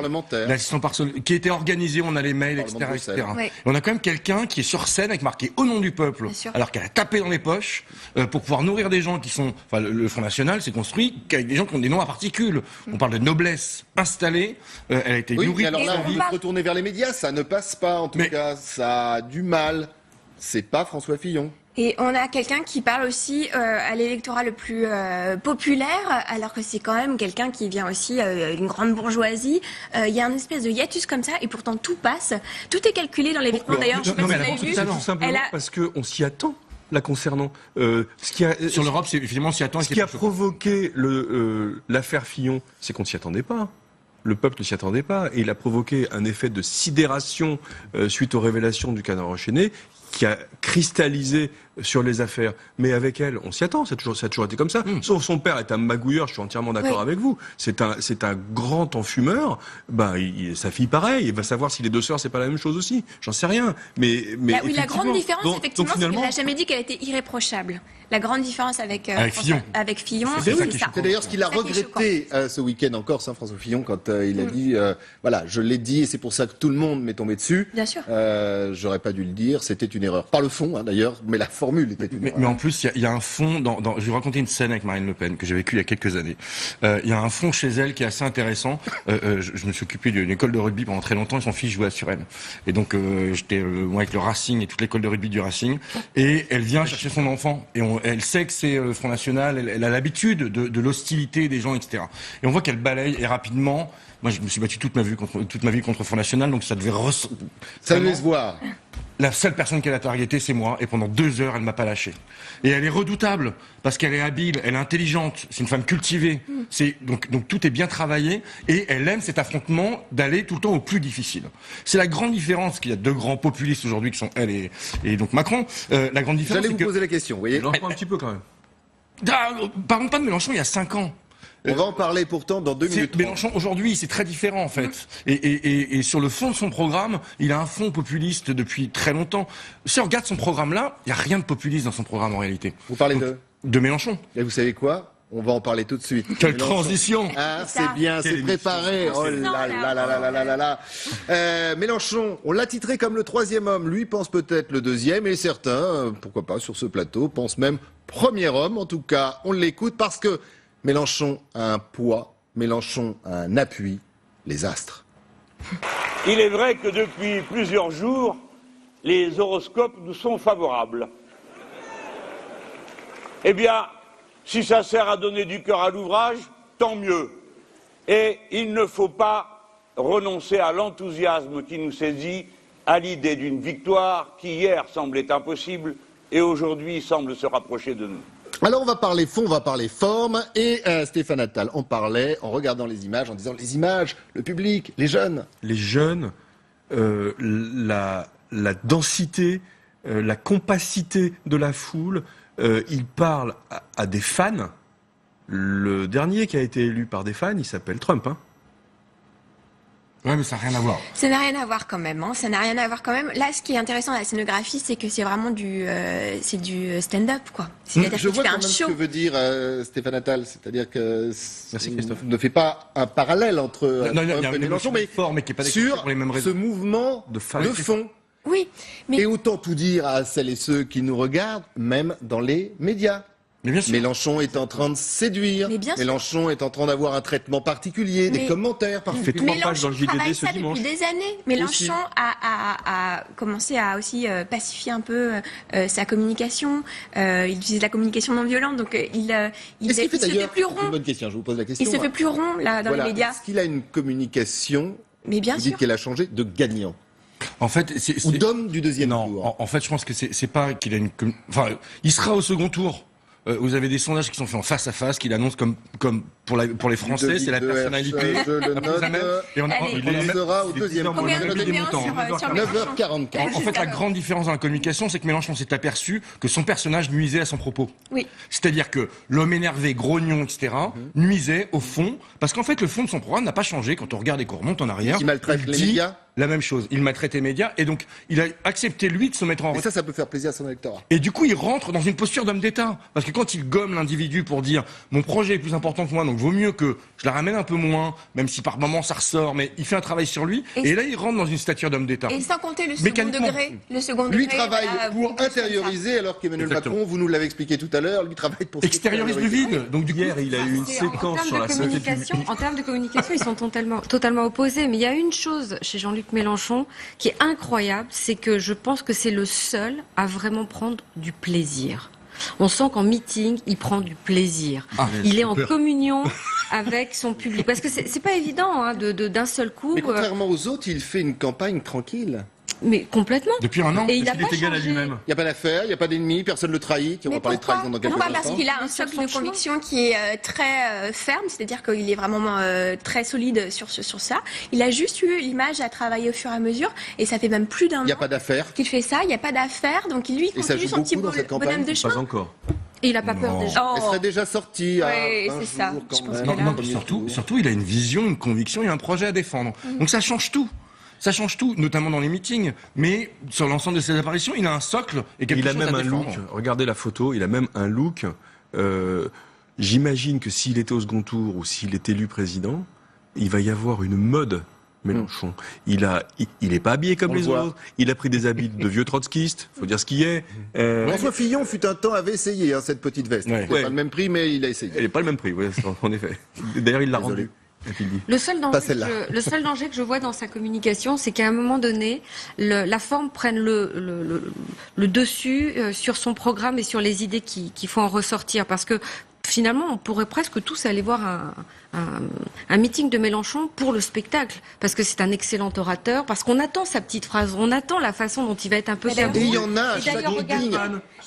L'assistant parlementaire qui était organisé, on a les mails, etc. Ouais. On a quand même quelqu'un qui est sur scène avec marqué au nom du peuple, alors qu'elle a tapé dans les poches pour pouvoir nourrir des gens qui sont. Enfin, le Front National s'est construit avec des gens qui ont des noms à particules. On parle de noblesse installée. Elle a été nourrie. Mais alors là, on va retourner vers les médias, ça ne passe pas. En tout cas, ça a du mal. C'est pas François Fillon. Et on a quelqu'un qui parle aussi à l'électorat le plus populaire, alors que c'est quand même quelqu'un qui vient aussi d'une grande bourgeoisie. Il y a une espèce de hiatus comme ça, et pourtant tout passe. Tout est calculé dans les vêtements. D'ailleurs, je sais pas si vous l'avez vu. Tout simplement parce qu'on s'y attend. La concernant. Sur l'Europe, c'est évidemment s'y attend. Ce qui a provoqué l'affaire Fillon, c'est qu'on s'y attendait pas. Le peuple ne s'y attendait pas et il a provoqué un effet de sidération suite aux révélations du Canard enchaîné qui a cristallisé sur les affaires. Mais avec elle, on s'y attend, ça a toujours été comme ça. Sauf son père est un magouilleur, je suis entièrement d'accord avec vous. C'est un grand enfumeur. Sa fille pareil, il va savoir si les deux sœurs c'est pas la même chose aussi. J'en sais rien. Mais oui, la grande différence, effectivement, c'est qu'elle n'a jamais dit qu'elle était irréprochable. La grande différence avec Fillon, c'est ça. C'est d'ailleurs ce qu'il a regretté ce week-end encore, François Fillon, quand il a dit, voilà, je l'ai dit et c'est pour ça que tout le monde m'est tombé dessus. Bien sûr. J'aurais pas dû le dire, c'était une erreur. Pas le fond, d'ailleurs, mais la formule était une erreur. Mais en plus, il y a un fond je vais vous raconter une scène avec Marine Le Pen que j'ai vécue il y a quelques années. Il y a un fond chez elle qui est assez intéressant. Je me suis occupé d'une école de rugby pendant très longtemps et son fils jouait à Suresnes. Et donc, j'étais moi avec le Racing et toute l'école de rugby du Racing. Et elle vient chercher son enfant. Et elle sait que c'est le Front National. Elle a l'habitude de l'hostilité des gens, etc. Et on voit qu'elle balaye et rapidement, Moi, je me suis battu toute ma vie contre Front National, donc ça devait ça laisse voir. La seule personne qu'elle a targetée, c'est moi, et pendant 2 heures, elle m'a pas lâché. Et elle est redoutable, parce qu'elle est habile, elle est intelligente, c'est une femme cultivée. Donc tout est bien travaillé, et elle aime cet affrontement d'aller tout le temps au plus difficile. C'est la grande différence qu'il y a 2 grands populistes aujourd'hui, qui sont elle et donc Macron. La grande différence, J'allais vous poser la question, vous voyez. Mélenchon un petit peu quand même. Parlons pas de Mélenchon il y a 5 ans. On va en parler pourtant dans 2 minutes. Mélenchon aujourd'hui, c'est très différent en fait. Et sur le fond de son programme, il a un fond populiste depuis très longtemps. Si on regarde son programme là, il n'y a rien de populiste dans son programme en réalité. Vous parlez de Mélenchon. Et vous savez quoi? On va en parler tout de suite. Quelle transition! Ah, c'est bien, c'est préparé. Oh là là là là là là là. Mélenchon, on l'a titré comme le 3e homme. Lui pense peut-être le 2e, et certains, pourquoi pas sur ce plateau, pensent même premier homme. En tout cas, on l'écoute parce que Mélenchon a un poids, Mélenchon a un appui, les astres. Il est vrai que depuis plusieurs jours, les horoscopes nous sont favorables. Eh bien, si ça sert à donner du cœur à l'ouvrage, tant mieux. Et il ne faut pas renoncer à l'enthousiasme qui nous saisit à l'idée d'une victoire qui hier semblait impossible et aujourd'hui semble se rapprocher de nous. Alors on va parler fond, on va parler forme, et Stéphane Attal en parlait en regardant les images, en disant les images, le public, les jeunes. Les jeunes, la densité, la compacité de la foule, il parle à des fans. Le dernier qui a été élu par des fans, il s'appelle Trump. Hein. Ouais, mais ça n'a rien à voir. Ça n'a rien à voir quand même. Ça n'a rien à voir quand même. Là, ce qui est intéressant dans la scénographie, c'est que c'est vraiment du stand-up, quoi. C'est-à-dire Je que tu vois fais quand un même show. ce que veut dire Stéphane Attal, c'est-à-dire que Merci, Christophe. ne fait pas un parallèle entre Non, il y a Trump et une Mélenchon, notion mais de forme, mais qui est pas sur pour les mêmes raisons. ce mouvement de fond. Oui, mais Et autant tout dire à celles et ceux qui nous regardent, même dans les médias. Mais bien sûr. Mélenchon est en train de séduire. Mais bien sûr. Mélenchon est en train d'avoir un traitement particulier, des Mais- commentaires Il parfois. fait 3 pages dans Mélenchon le JDD travaille ce ça dimanche. depuis des années. Mélenchon a commencé à aussi pacifier un peu sa communication. Il utilise la communication non violente, donc il Qu'est-ce qu'il fait se fait d'ailleurs? plus C'est une rond. bonne question, je vous pose la question. Il se fait plus rond là dans Voilà. les médias. Est-ce qu'il a une communication, Mais bien vous dites sûr. qu'elle a changé, de gagnant En fait, ou d'homme du deuxième tour? Non, en fait, je pense que c'est pas qu'il a une. Enfin, il sera au second tour. Vous avez des sondages qui sont faits en face à face, qu'il annonce comme pour les Français, c'est la personnalité. Je le note. Et on a, Allez. Il sera au deuxième tour. Combien de des numéros montants. sur Mélenchon 9h44. En fait, la grande différence dans la communication, c'est que Mélenchon s'est aperçu que son personnage nuisait à son propos. Oui. C'est-à-dire que l'homme énervé, grognon, etc., nuisait au fond, parce qu'en fait, le fond de son programme n'a pas changé quand on regarde et qu'on remonte en arrière. Il maltraite les dit médias. La même chose. Il maltraite les médias, et donc il a accepté lui de se mettre en Et ça peut faire plaisir à son électorat. Et du coup, il rentre dans une posture d'homme d'État. Parce que quand il gomme l'individu pour dire mon projet est plus important que moi, donc vaut mieux que je la ramène un peu moins, même si par moment ça ressort, mais il fait un travail sur lui. Et là, il rentre dans une stature d'homme d'État. Et sans compter le second Mécaniquement. degré. Le second Lui degré, travaille voilà, pour beaucoup comme ça. intérioriser, alors qu'Emmanuel Exactement. Macron, vous nous l'avez expliqué tout à l'heure, lui travaille pour Extériorise le vide. Donc du coup, Hier, il a eu une C'est- en séquence termes sur de la santé communication, publique. en termes de communication, ils sont totalement opposés. Mais il y a une chose chez Jean-Luc Mélenchon qui est incroyable, c'est que je pense que c'est le seul à vraiment prendre du plaisir. On sent qu'en meeting, il prend du plaisir. Il est en communion avec son public. Parce que c'est pas évident hein, d'un seul coup. Mais contrairement aux autres, il fait une campagne tranquille. Mais complètement. depuis un an, Et il a Il pas est égal à changé. lui-même. Il n'y a pas d'affaire, il n'y a pas d'ennemi, personne ne le trahit. On va Mais parler de pourquoi trahison dans quelques Pourquoi Parce instants. qu'il a un Mais socle de franchement. conviction qui est très ferme, c'est-à-dire qu'il est vraiment très solide sur ça. Il a juste eu l'image à travailler au fur et à mesure, et ça fait même plus d'un Il n'y a an pas d'affaire. qu'il fait ça, il n'y a pas d'affaire, donc lui il Et ça continue joue son petit beaucoup dans cette campagne bonhomme de Pas chemin. encore. Et il a pas peur des gens. Elle serait déjà sortie à Ouais, 20 c'est ça. jours quand Je pense même. que Non, là- non, puis surtout, il a une vision, une conviction et un projet à défendre. Donc ça change tout. Ça change tout, notamment dans les meetings. Mais sur l'ensemble de ses apparitions, il a un socle et quelque Il a chose même à un défendre. look, regardez la photo, il a même un look. J'imagine que s'il était au second tour ou s'il est élu président, il va y avoir une mode Mélenchon. Il est pas habillé comme On le les voit. autres. Il a pris des habits de vieux trotskistes. Faut dire ce qu'il est. François Fillon fut un temps avait essayé cette petite veste. Ouais. C'est pas le même prix, mais il a essayé. Elle est pas le même prix, ouais, en effet. D'ailleurs, il l'a Désolé. rendu. Et puis il dit. Le seul Pas celle-là. danger que je vois dans sa communication, c'est qu'à un moment donné, la forme prenne le dessus sur son programme et sur les idées qu'il faut en ressortir. Parce que finalement, on pourrait presque tous aller voir un meeting de Mélenchon pour le spectacle, parce que c'est un excellent orateur, parce qu'on attend sa petite phrase, on attend la façon dont il va être un peu Et il y en a à chaque meeting.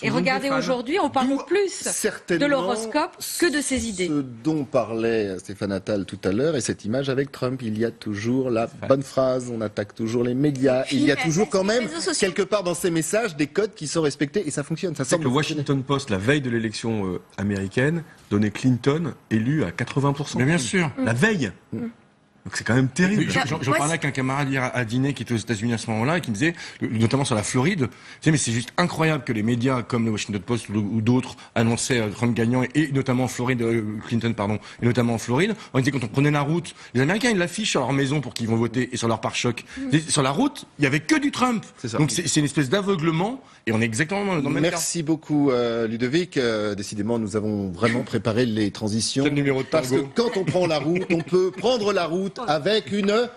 Et regardez, aujourd'hui, on parle plus de l'horoscope que de ses idées. Ce dont parlait Stéphane Attal tout à l'heure, et cette image avec Trump, il y a toujours la bonne phrase, on attaque toujours les médias, il y a toujours quand même, quelque part dans ces messages, des codes qui sont respectés, et ça fonctionne. Ça semble le Washington Post, la veille de l'élection américaine, donnait Clinton élu à 80%. Mais bien sûr. La veille. Donc c'est quand même terrible. J'en parlais avec un camarade hier à dîner qui était aux États-Unis à ce moment-là et qui me disait, notamment sur la Floride, mais c'est juste incroyable que les médias comme le Washington Post ou d'autres annonçaient Trump gagnant et notamment en Floride, Clinton pardon, et notamment en Floride. On disait quand on prenait la route, les Américains ils l'affichent sur leur maison pour qu'ils vont voter et sur leur pare-choc. Sur la route, il y avait que du Trump. Donc c'est une espèce d'aveuglement et on est exactement dans le même cas. Merci beaucoup Ludovic. Décidément, nous avons vraiment préparé les transitions. C'est le numéro de parce que quand on prend la route, on peut prendre la route avec une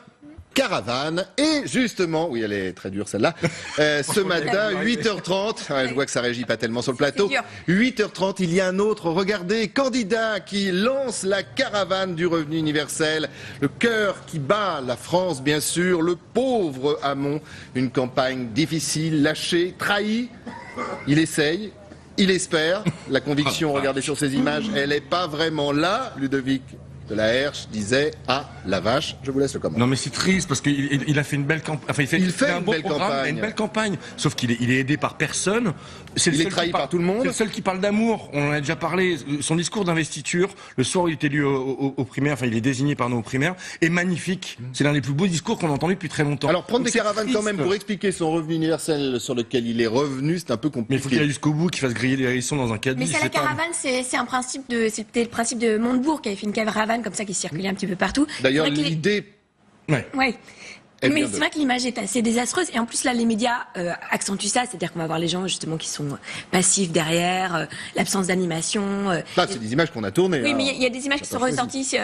caravane. Et justement, oui, elle est très dure celle-là, ce matin, 8h30, je vois que ça réagit pas tellement sur le plateau, 8h30, il y a un autre, regardez, candidat qui lance la caravane du revenu universel, le cœur qui bat la France, bien sûr, le pauvre Hamon, une campagne difficile, lâchée, trahie, il essaye, il espère, la conviction, regardez sur ces images, elle n'est pas vraiment là, Ludovic de la Herche disait la vache. Je vous laisse le commentaire. Non mais c'est triste parce qu'il a fait une belle campagne. Enfin, il fait un bon programme, il a une belle campagne. Sauf qu'il est aidé par personne. Il est trahi par tout le monde. C'est le seul qui parle d'amour. On en a déjà parlé. Son discours d'investiture, le soir où il est élu aux primaires, enfin il est désigné par nos primaires, est magnifique. C'est l'un des plus beaux discours qu'on a entendu depuis très longtemps. Alors prendre des caravanes quand même pour expliquer son revenu universel sur lequel il est revenu, c'est un peu compliqué. Mais il faut qu'il aille jusqu'au bout, qu'il fasse griller des hérissons dans un caddie. Mais c'est la caravane, c'était le principe de Montebourg qui avait fait une caravane comme ça qui circulait un petit peu partout. D'ailleurs, l'idée... Ouais. Mais c'est vrai que l'image est assez désastreuse et en plus là les médias accentuent ça, c'est-à-dire qu'on va voir les gens justement qui sont passifs derrière, l'absence d'animation. Là c'est des images qu'on a tournées. Oui, mais il y a des images qui sont ressorties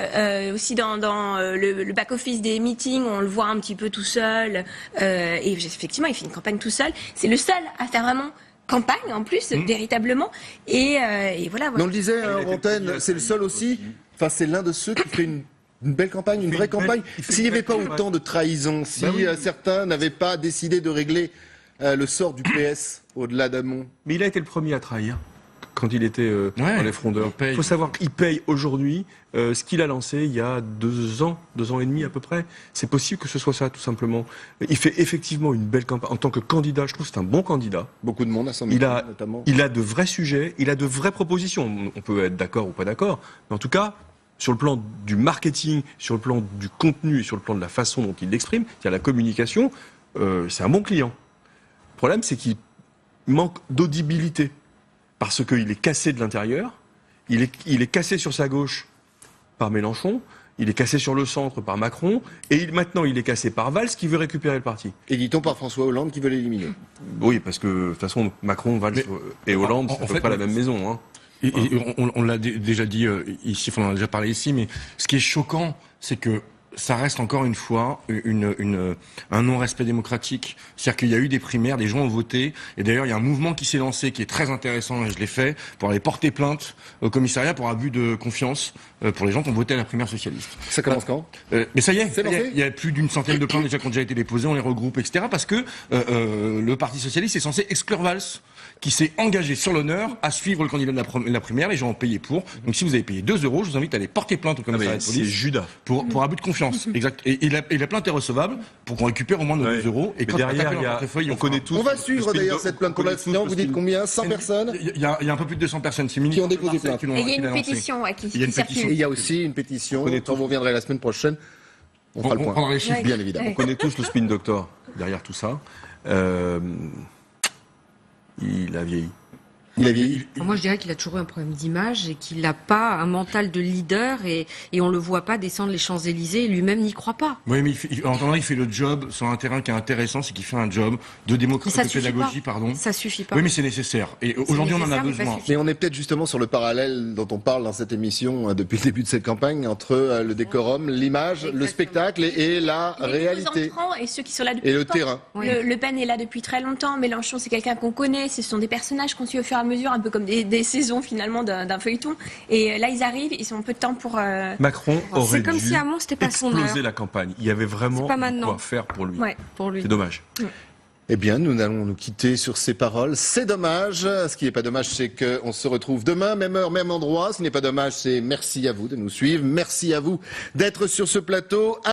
aussi dans le back-office des meetings, on le voit un petit peu tout seul et effectivement il fait une campagne tout seul. C'est le seul à faire vraiment campagne en plus, véritablement. Et voilà. Mais on le disait, Rantaine, c'est le seul aussi. Enfin, c'est l'un de ceux qui fait une belle campagne, une vraie campagne. S'il n'y avait pas autant de trahison, si certains n'avaient pas décidé de régler le sort du PS au-delà d'Hamon. Mais il a été le premier à trahir quand il était dans les frondeurs. Il faut savoir qu'il paye aujourd'hui ce qu'il a lancé il y a 2 ans et demi à peu près. C'est possible que ce soit ça, tout simplement. Il fait effectivement une belle campagne. En tant que candidat, je trouve que c'est un bon candidat. Beaucoup de monde à son meeting, notamment. Il a de vrais sujets, il a de vraies propositions. On peut être d'accord ou pas d'accord, mais en tout cas, sur le plan du marketing, sur le plan du contenu et sur le plan de la façon dont il l'exprime, c'est-à-dire la communication, c'est un bon client. Le problème, c'est qu'il manque d'audibilité. Parce qu'il est cassé de l'intérieur, il est cassé sur sa gauche par Mélenchon, il est cassé sur le centre par Macron, et maintenant il est cassé par Valls qui veut récupérer le parti. Et dit-on par François Hollande qui veut l'éliminer. Oui, parce que de toute façon, Macron, Valls et Hollande, c'est à peu près la même maison. Hein. Et on l'a déjà dit ici, on en a déjà parlé ici, mais ce qui est choquant, c'est que ça reste encore une fois un non-respect démocratique. C'est-à-dire qu'il y a eu des primaires, des gens ont voté, et d'ailleurs il y a un mouvement qui s'est lancé qui est très intéressant, et je l'ai fait, pour aller porter plainte au commissariat pour abus de confiance pour les gens qui ont voté à la primaire socialiste. Ça commence quand Mais ça y est, il y a plus d'une centaine de plaintes déjà qui ont déjà été déposées, on les regroupe, etc. Parce que le Parti socialiste est censé exclure Valls, qui s'est engagé sur l'honneur à suivre le candidat de la primaire, les gens ont payé pour. Donc si vous avez payé 2 €, je vous invite à aller porter plainte au commissariat de police. C'est Judas. Pour abus de confiance. Exact. Et la plainte est recevable pour qu'on récupère au moins nos 2 €. Et quand derrière, on connaît tous. On va suivre d'ailleurs cette plainte pour l'instant. Vous dites combien? 100 personnes? Il y a un peu plus de 200 personnes qui ont déposé plainte. Et il y a une pétition qui circule. Et il y a aussi une pétition. Quand vous reviendrez la semaine prochaine, on fera le point. On prendra les chiffres, bien évidemment. On connaît tous le spin doctor derrière tout ça. Il a vieilli. Il a vieilli. Moi, je dirais qu'il a toujours eu un problème d'image et qu'il n'a pas un mental de leader et on le voit pas descendre les Champs-Élysées et lui-même n'y croit pas. Oui, mais il fait le job sur un terrain qui est intéressant, c'est qu'il fait un job de démocratie, de pédagogie, pardon. Ça suffit pas. Oui, mais c'est nécessaire. Et aujourd'hui, on en a besoin. Mais on est peut-être justement sur le parallèle dont on parle dans cette émission depuis le début de cette campagne entre le décorum, l'image, le spectacle et la réalité. Et ceux qui sont là depuis longtemps. Et le terrain. Le Pen est là depuis très longtemps. Mélenchon, c'est quelqu'un qu'on connaît. Ce sont des personnages qu'on suit au fur et à mesure, un peu comme des saisons finalement d'un feuilleton. Et là, ils arrivent, ils ont peu de temps pour... Macron aurait comme dû si à Mons, c'était pas son exploser heure. la campagne. Il y avait vraiment quoi faire pour lui. Ouais. Pour lui. C'est dommage. Eh bien, nous allons nous quitter sur ces paroles. C'est dommage. Ce qui n'est pas dommage, c'est qu'on se retrouve demain, même heure, même endroit. Ce qui n'est pas dommage, c'est merci à vous de nous suivre. Merci à vous d'être sur ce plateau.